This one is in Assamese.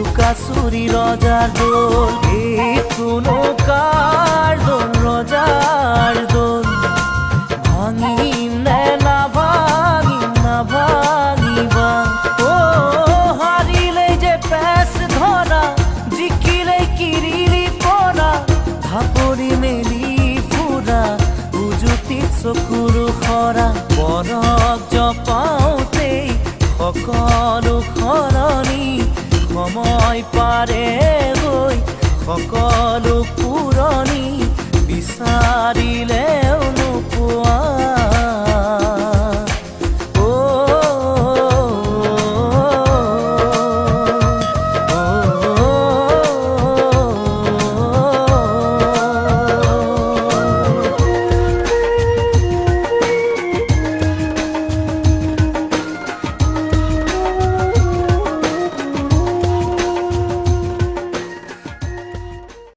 লুকাচুৰি ৰজাৰ দোল কোনো কাৰ দোল ৰজাৰ দোল ভাঙিম নে নাভাঙিবা হাৰিলে যে পেচ ধৰা জিকিলে কিৰিলি পৰা ধাপৰি মেলি ফুৰা উজুতিত চকুৰো খৰা বৰক জপাওঁতেই সকলো সলনি সময় পাৰে গৈ সকলো পুৰণি বিচাৰিলে